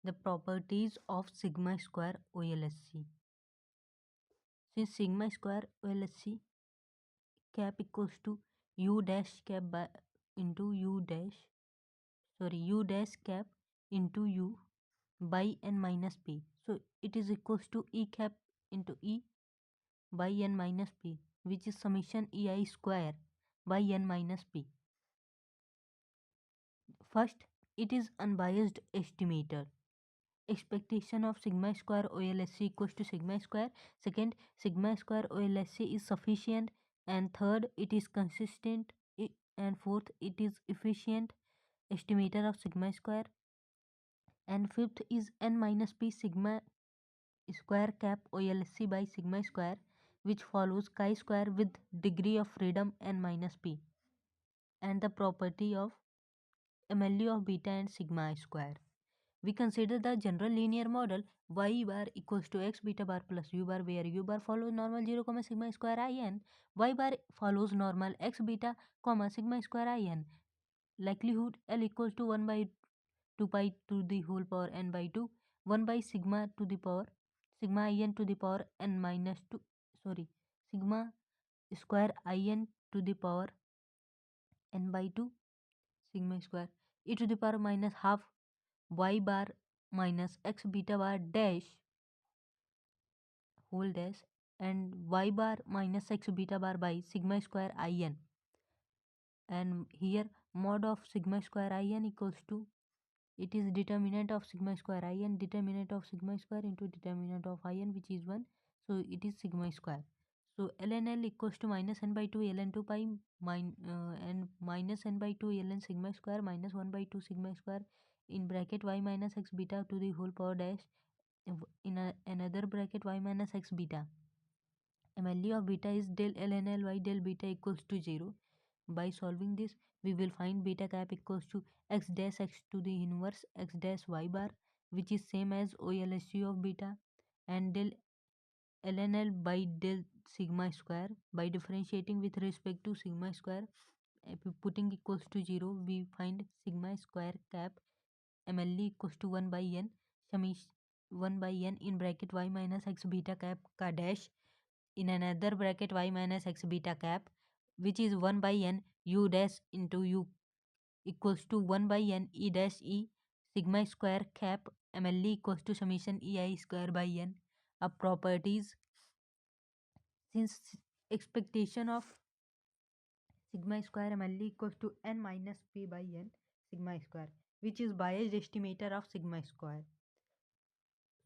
The properties of sigma square OLSC. Since sigma square OLSC cap equals to u dash cap by into u dash cap into u by n minus p. So it is equals to e cap into e by n minus p, which is summation ei square by n minus p. First, it is unbiased estimator. Expectation of sigma square OLSC equals to sigma square. Second, sigma square OLSC is sufficient. And third, it is consistent. And fourth, it is efficient estimator of sigma square. And fifth is n minus p sigma square cap OLSC by sigma square, which follows chi-square with degree of freedom n minus p. And the property of MLU of beta and sigma square. We consider the general linear model y bar equals to x beta bar plus u bar, where u bar follows normal 0, sigma square in, y bar follows normal x beta, sigma square in. Likelihood L equals to 1 by 2 pi to the whole power n by 2, 1 by sigma to the power sigma in to the power n minus 2, sigma square in to the power n by 2, sigma square e to the power minus half y bar minus x beta bar dash whole dash and y bar minus x beta bar by sigma square in. And here mod of sigma square in equals to, it is determinant of sigma square in, determinant of sigma square into determinant of in, which is 1. So it is sigma square. So ln L equals to minus n by 2 ln 2 pi and minus n by 2 ln sigma square minus 1 by 2 sigma square in bracket y minus x beta to the whole power dash in another bracket y minus x beta. MLE of beta is del ln L y del beta equals to 0. By solving this, we will find beta cap equals to x dash x to the inverse x dash y bar, which is same as OLSU of beta, and del ln L by del sigma square. By differentiating with respect to sigma square, putting equals to 0, we find sigma square cap MLE equals to 1 by n summation 1 by n in bracket y minus x beta cap ka dash in another bracket y minus x beta cap, which is 1 by n u dash into u equals to 1 by n e dash e sigma square cap MLE equals to summation ei square by n. Of properties, since expectation of sigma square MLE equals to n minus p by n sigma square, which is biased estimator of sigma square.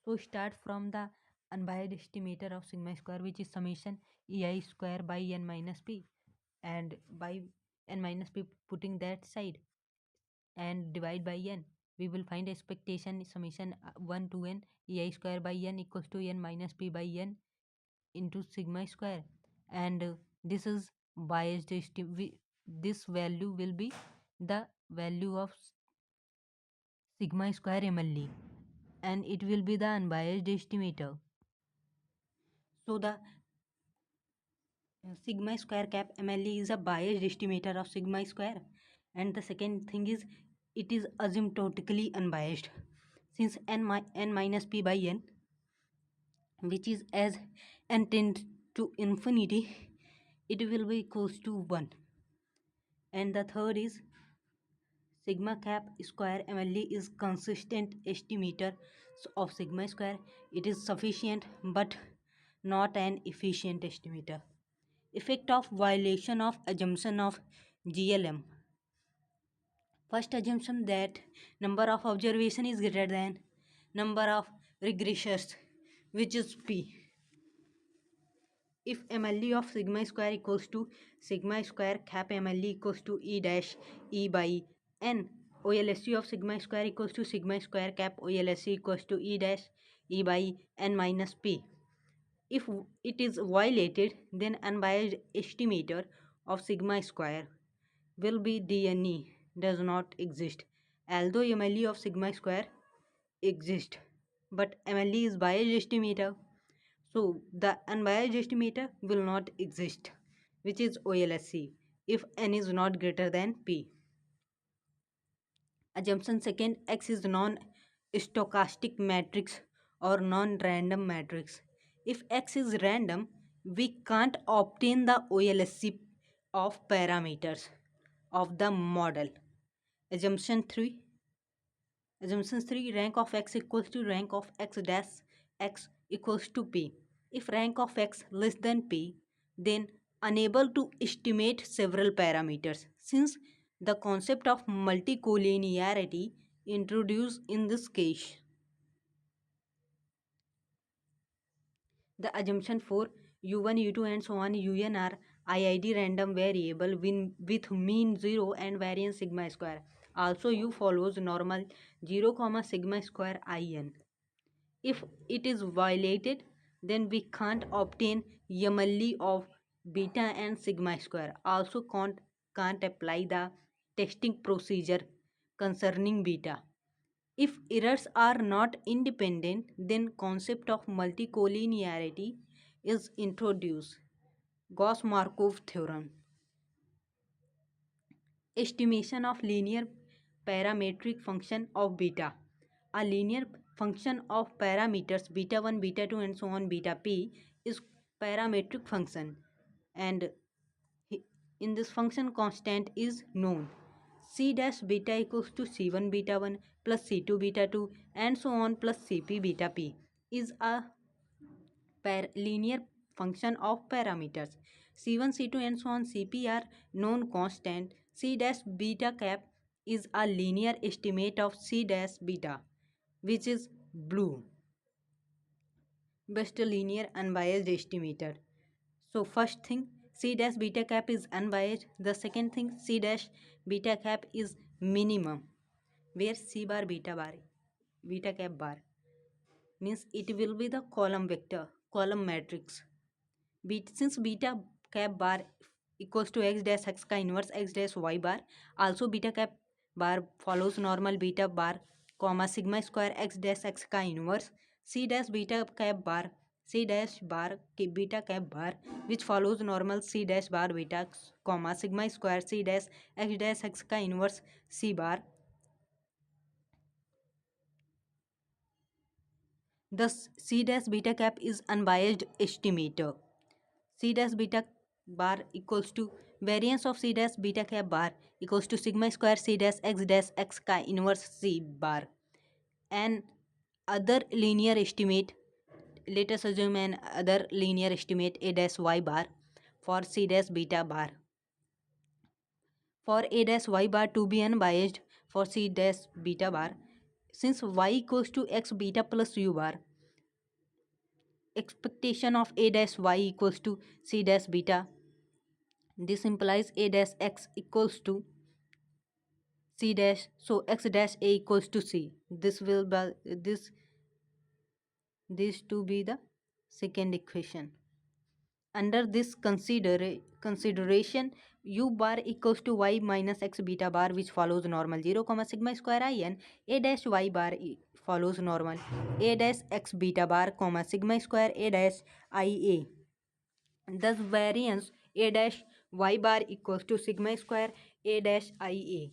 So start from the unbiased estimator of sigma square, which is summation ei square by n minus p, and by n minus p putting that side and divide by n, we will find expectation summation 1 to n ei square by n equals to n minus p by n into sigma square. And this is biased this value will be the value of sigma square MLE, and it will be the unbiased estimator. So the sigma square cap MLE is a biased estimator of sigma square. And the second thing is, it is asymptotically unbiased, since n minus p by n, which is as n tends to infinity, it will be equals to 1. And the third is, sigma cap square MLE is consistent estimator of sigma square. It is sufficient but not an efficient estimator. Effect of violation of assumption of GLM. First assumption, that number of observation is greater than number of regressors, which is P. If MLE of sigma square equals to sigma square cap MLE equals to E dash E by N, OLSC of sigma square equals to sigma square cap OLSC equals to E dash E by N minus P. If it is violated, then unbiased estimator of sigma square will be DNE does not exist, although MLE of sigma square exists, but MLE is biased estimator, so the unbiased estimator will not exist, which is OLSC, if n is not greater than p. Assumption second, x is stochastic matrix or non-random matrix. If X is random, we can't obtain the OLSC of parameters of the model. Assumption 3. Assumption 3, rank of X equals to rank of X dash X equals to P. If rank of X less than P, then unable to estimate several parameters, since the concept of multicollinearity introduced in this case. The assumption 4, U1, U2 and so on Un are IID random variable with mean 0 and variance sigma square. Also U follows normal 0, sigma square In. If it is violated, then we can't obtain YMLE of beta and sigma square. Also can't apply the testing procedure concerning beta. If errors are not independent, then concept of multicollinearity is introduced. Gauss-Markov theorem. Estimation of linear parametric function of beta. A linear function of parameters beta 1, beta 2 and so on beta p is parametric function, and in this function constant is known. C dash beta equals to C1 beta 1 plus C2 beta 2 and so on plus Cp beta p is a linear function of parameters. C1, C2 and so on Cp are known constant. C dash beta cap is a linear estimate of C dash beta, which is blue. Best linear unbiased estimator. So first thing, C dash beta cap is unbiased. The second thing, C dash beta cap is minimum, where C bar beta cap bar means it will be the column vector, column matrix. Since beta cap bar equals to x dash x ka inverse x dash y bar, also beta cap bar follows normal beta bar comma sigma square x dash x ka inverse c dash beta cap bar c dash bar beta cap bar which follows normal c dash bar beta comma sigma square c dash x ka inverse c bar. Thus c dash beta cap is unbiased estimator. C dash beta bar equals to variance of C dash beta cap bar equals to sigma square C dash x ka inverse C bar. And other linear estimate, let us assume an other linear estimate A dash y bar for C dash beta bar. For A dash y bar to be unbiased for C dash beta bar, since y equals to x beta plus u bar, expectation of A dash y equals to C dash beta. This implies A dash x equals to C dash, so x dash A equals to C. This will be this to be the second equation. Under this consideration, u bar equals to y minus x beta bar, which follows normal 0, sigma square in. A dash y bar follows normal A dash x beta bar, sigma square A dash ia. Thus variance A dash y bar equals to sigma square A dash ia.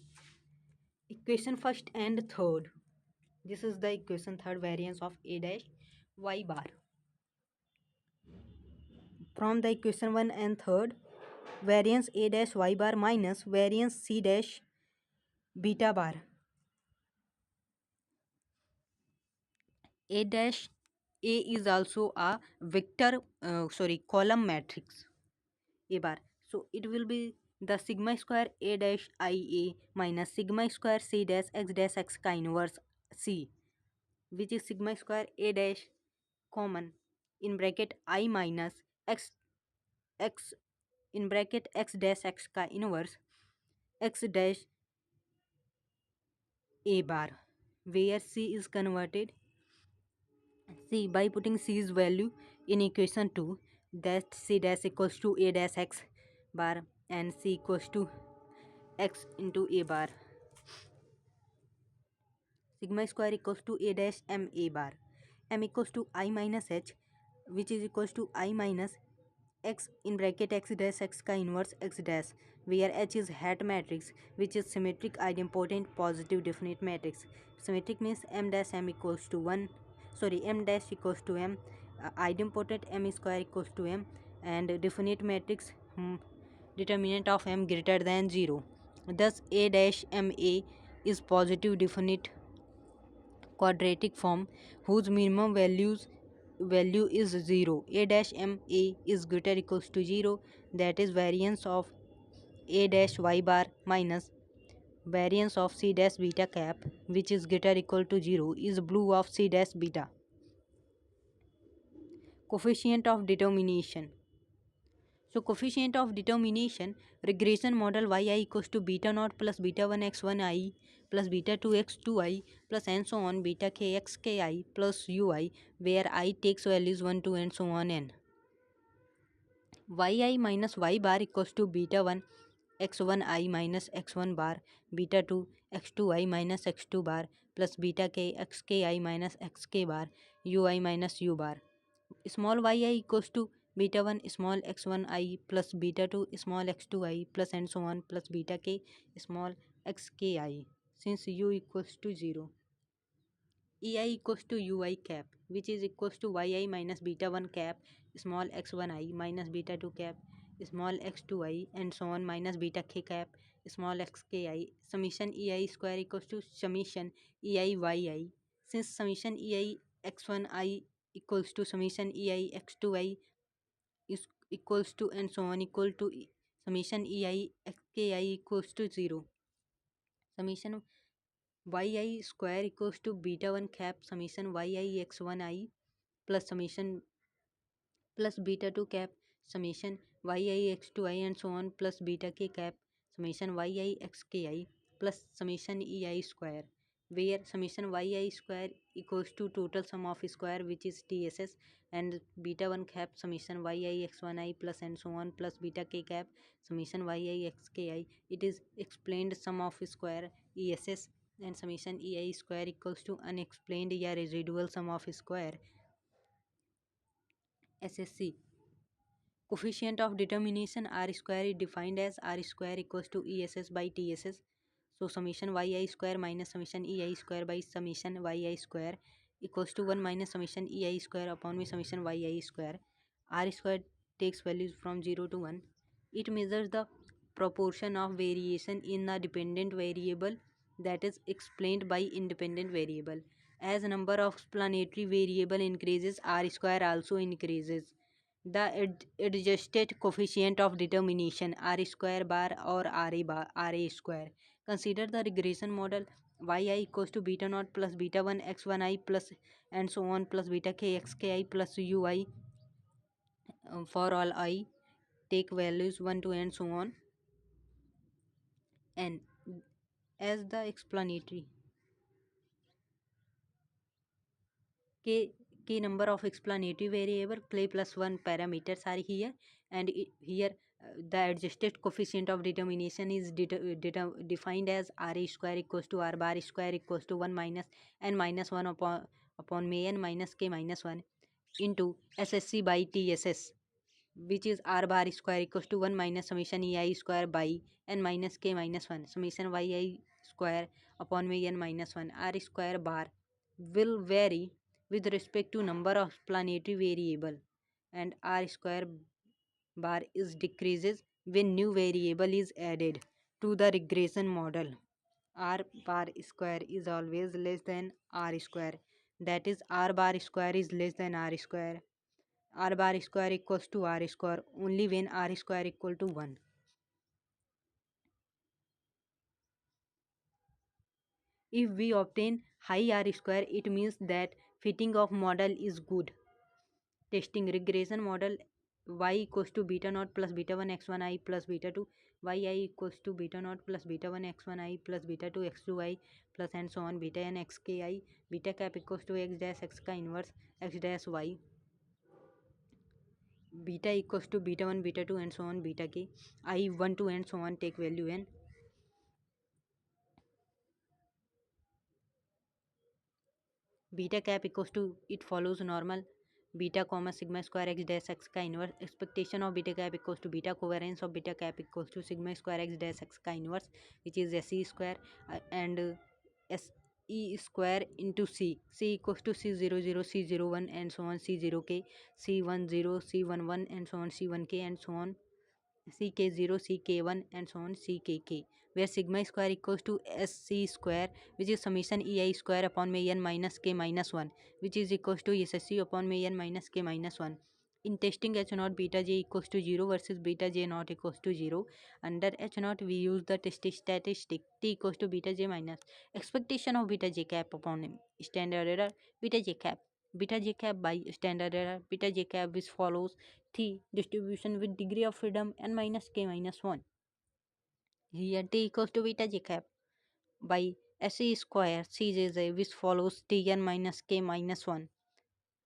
Equation first and third. This is the equation third, variance of A dash y bar. From the equation 1 and third, variance A dash y bar minus variance C dash beta bar. A dash A is also a vector, column matrix A bar. So it will be the sigma square A dash ia minus sigma square C dash x ka inverse C, which is sigma square A dash common in bracket I minus x in bracket x dash x ka inverse x dash A bar, where C is converted. C, by putting C's value in equation 2, that C dash equals to A dash x bar and C equals to x into A bar. Sigma square equals to A dash m A bar. M equals to I minus h, which is equals to I minus x in bracket x dash x का inverse x dash, where H is hat matrix which is symmetric idempotent positive definite matrix. Symmetric means m dash m equals to 1, sorry, m dash equals to m, idempotent m square equals to m, and definite matrix determinant of m greater than 0. Thus A dash m a is positive definite quadratic form whose minimum value is 0. A dash m a is greater equals to 0, that is variance of a dash y bar minus variance of c dash beta cap, which is greater equal to 0, is blue of c dash beta. Coefficient of determination. So coefficient of determination, regression model yi equals to beta naught plus beta 1 x1 I plus beta 2 x2 I plus and so on beta k x k I plus ui, where I takes values 1 2 and so on n. yi minus y bar equals to beta 1 x1 I minus x1 bar, beta 2 x2 I minus x2 bar plus beta k x k I minus x k bar, ui minus u bar. Small yi equals to beta 1 small x1 I plus beta 2 small x2 I plus and so on plus beta k small xk I, since u equals to 0. ei equals to ui cap, which is equals to yi minus beta 1 cap small x1 I minus beta 2 cap small x2 I and so on minus beta k cap small xk I. Summation ei square equals to summation ei yi, since summation ei x1 I equals to summation ei x2 I is equals to and so on equal to summation ei xk I equals to 0. Summation yi square equals to beta 1 cap summation yi x1 I plus summation plus beta 2 cap summation yi x2 I and so on plus beta k cap summation yi xk I plus summation ei square, where summation yi square equals to total sum of square which is TSS, and beta 1 cap summation yi x1 I plus and so on plus beta k cap summation yi xk I. It is explained sum of square ESS, and summation ei square equals to unexplained या residual sum of square SSC. Coefficient of determination r square is defined as r square equals to ESS by TSS. So summation yi square minus summation ei square by summation yi square equals to 1 minus summation ei square upon with summation yi square. R square takes values from 0 to 1. It measures the proportion of variation in the dependent variable that is explained by independent variable. As number of explanatory variable increases, r square also increases. The adjusted coefficient of determination r square bar or ra square. Consider the regression model yi equals to beta naught plus beta 1 x1 I plus and so on plus beta k xk I plus ui, for all I take values 1 2 and so on n as the explanatory. K number of explanatory variable k plus 1 parameters are here, and here the adjusted coefficient of determination is defined as r square equals to r bar square equals to 1 minus n minus 1 upon may n minus k minus 1 into SSC by TSS, which is r bar square equals to 1 minus summation ei square by n minus k minus 1 summation yi square upon may n minus 1. R square bar will vary with respect to number of explanatory variable, and r square bar is decreases when new variable is added to the regression model. R bar square is always less than r square, that is r bar square is less than r square. R bar square equals to r square only when r square equal to 1. If we obtain high r square, it means that fitting of model is good. Testing regression model y equals to beta naught plus beta 1 x1 I plus beta 2 yi equals to beta naught plus beta 1 x1 I plus beta 2 x2 I plus and so on beta n xk I. Beta cap equals to x dash x ka inverse x dash y. Beta equals to beta 1 beta 2 and so on beta k I 1 2 and so on take value n. Beta cap equals to, it follows normal, beta comma sigma square X dash X का inverse, expectation of beta cap equals to beta covariance of beta cap equals to sigma square X dash X का inverse which is S E square and S E square into C equals to C00 C01 and so on C0K C10 C11 and so on C1K and so on CK0 CK1 and so on CKK, where sigma square equals to SC square, which is summation EI square upon may n minus k minus 1, which is equals to SSC upon may n minus k minus 1. In testing H naught beta j equals to 0 versus beta j naught equals to 0, under H naught we use the test statistic t equals to beta j minus expectation of beta j cap upon standard error beta j cap by standard error beta j cap which follows T distribution with degree of freedom n minus k minus 1. Here T equals to beta j cap by SE square Cjj which follows Tn minus k minus 1,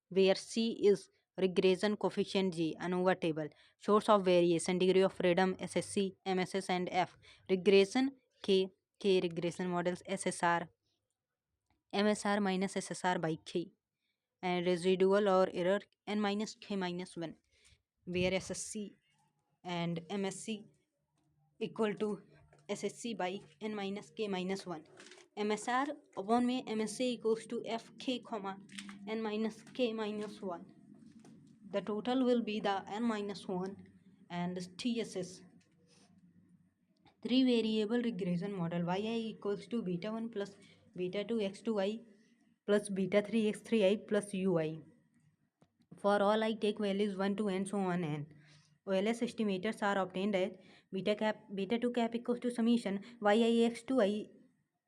where C is regression coefficient G ANOVA table, source of variation, degree of freedom SSC, MSS and F, regression K regression models SSR, MSR minus SSR by K, and residual or error n minus k minus 1, where SSC and MSC equal to SSC by n minus k minus 1. MSR upon में MSC equals to Fk comma n minus k minus 1. The total will be the n minus 1 and TSS. Three variable regression model yi equals to beta 1 plus beta 2 x2i plus beta 3 x3i plus ui. For all I take values 1 to n so on n. OLS estimators are obtained as beta 2 cap equals to summation yi x2i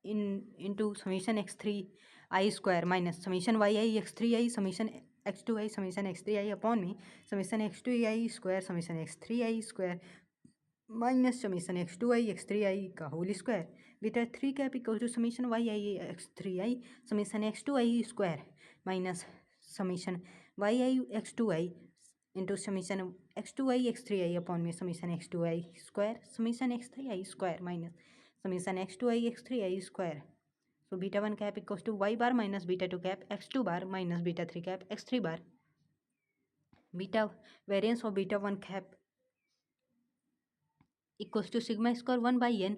into summation x3 I square minus summation yi x3i summation x2i summation x3i upon me summation x2i square summation x3i square minus summation x2i x3i का whole square. Beta 3 cap equals to summation yi x3i summation x2i square minus summation yi x2i into summation x2i x3i upon me summation x2i square summation x3i square minus summation x2i x3i square. So beta 1 cap equals to y bar minus beta 2 cap x2 bar minus beta 3 cap x3 bar. Beta variance of beta 1 cap equals to sigma square 1 by n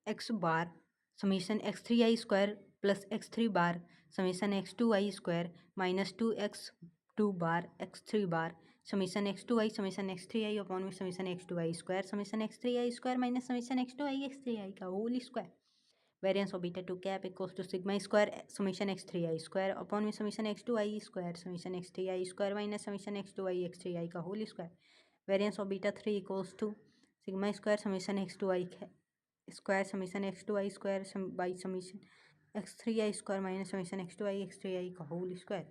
x bar summation x3i square plus x3 bar summation x2i square minus 2x2 bar x3 bar summation x2i summation x3i upon में summation x2i square summation x3i square minus summation x2i x3i का whole square. Variance of beta 2 cap equals to sigma square summation x3i square upon में summation x2i square summation x3i square minus summation x2i x3i का whole square. Variance of beta 3 equals to sigma square summation x2i square summation x2i square by summation x3i square minus summation x2i x3i का whole square.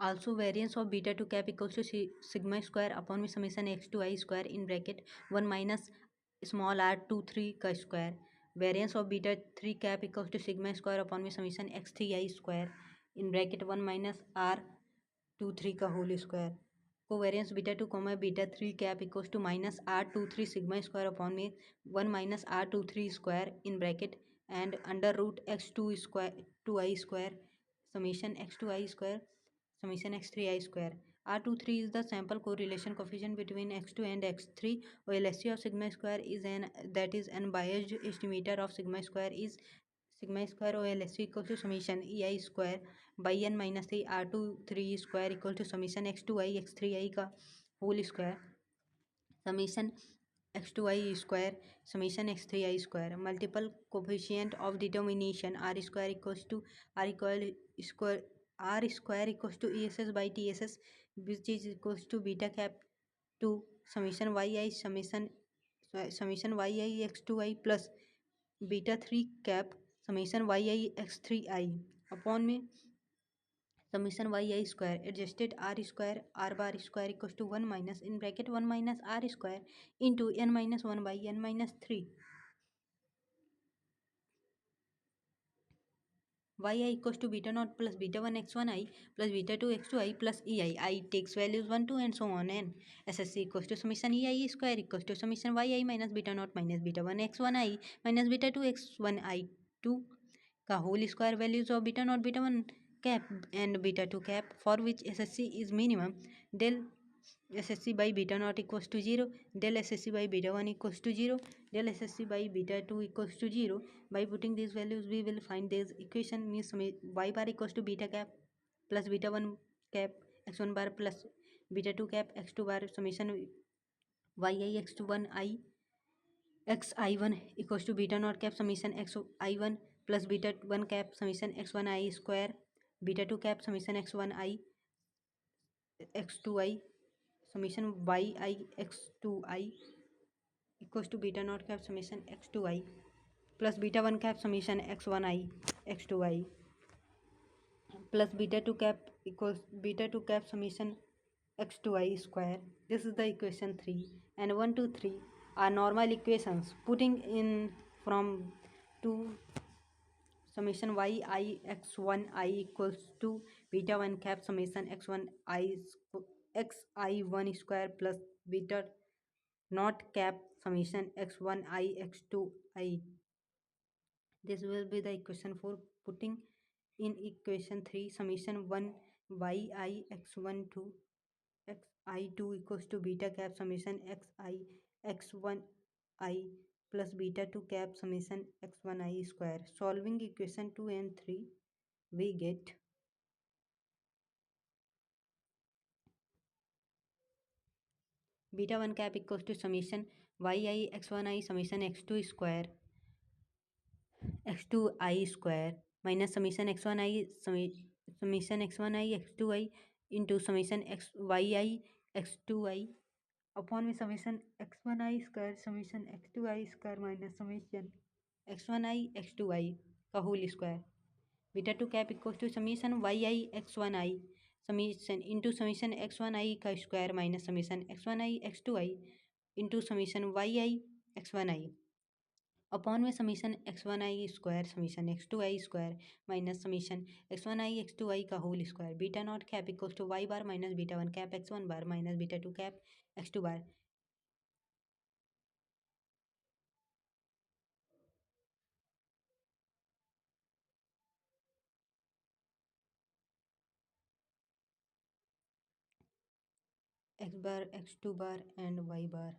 Also variance of beta 2 cap equals to sigma square upon में summation x2i square in bracket 1 minus small r 2 3 का square. Variance of beta 3 cap equals to sigma square upon में summation x3i square in bracket 1 minus r 2 3 का whole square. Covariance beta 2 comma beta 3 cap equals to minus r 2 3 sigma square upon में 1 minus r 2 3 square in bracket and under root x2 square 2i square summation x2i square summation x3i square. R23 is the sample correlation coefficient between x2 and x3. OLSC of sigma square is an unbiased estimator of sigma square is sigma square OLSC equal to summation ei square by n minus 3 R23 square equal to summation x2i x3i का whole square summation x2i square summation x3i square. Multiple coefficient of determination r square equals to r square r square equals to ess by tss which is equals to beta cap to summation yi summation yi x2i plus beta 3 cap summation yi x3i upon में summation yi square adjusted r bar square equals to 1 minus in bracket 1 minus r square into n minus 1 by n minus 3 yi equals to beta naught plus beta 1 x1 I plus beta 2 x2 I plus ei. I takes values 1 2 and so on, and ssc equals to summation ei square equals to summation yi minus beta naught minus beta 1 x1 I minus beta 2 x1 I 2 का whole square values of beta naught beta 1 cap and beta 2 cap for which ssc is minimum. Del ssc by beta naught equals to 0, del ssc by beta 1 equals to 0, del ssc by beta 2 equals to 0. By putting these values we will find this equation means y bar equals to beta cap plus beta 1 cap x1 bar plus beta 2 cap x2 bar summation yi x2 1 I x I1 equals to beta naught cap summation x I1 plus beta 1 cap summation x1 I square beta 2 cap summation x1 I x2 I summation yi x2 I equals to beta naught cap summation x2 I plus beta 1 cap summation x1 I x2 I plus beta 2 cap equals beta 2 cap summation x2 I square. This is the equation 3, and 1 2 3 are normal equations. Putting in from 2 summation yi x1 I equals to beta 1 cap summation x1 I x I1 square plus beta not cap summation x1 I x2 I. This will be the equation for putting in equation 3 summation 1 yi x1 to x I2 equals to beta cap summation x I x1 I plus beta 2 cap summation x1 I square. Solving equation 2 and 3 we get beta 1 cap equals to summation yi x1 I summation x2 square x2 I square minus summation x1 I summation x1 I x2 I into summation x yi x2 I upon with summation x1 I square summation x2 I square minus summation x1 I x2 I का whole square. Beta 2 cap equals to summation yi x1 I summation into summation x1 I का square minus summation x1 I x2 I into summation yi x1 I upon में summation x1 I square summation x2 I square minus summation x1 I x2 I का whole square. Beta naught cap equals to y bar minus beta 1 cap x1 bar minus beta 2 cap x2 bar. X bar x2 bar and y bar.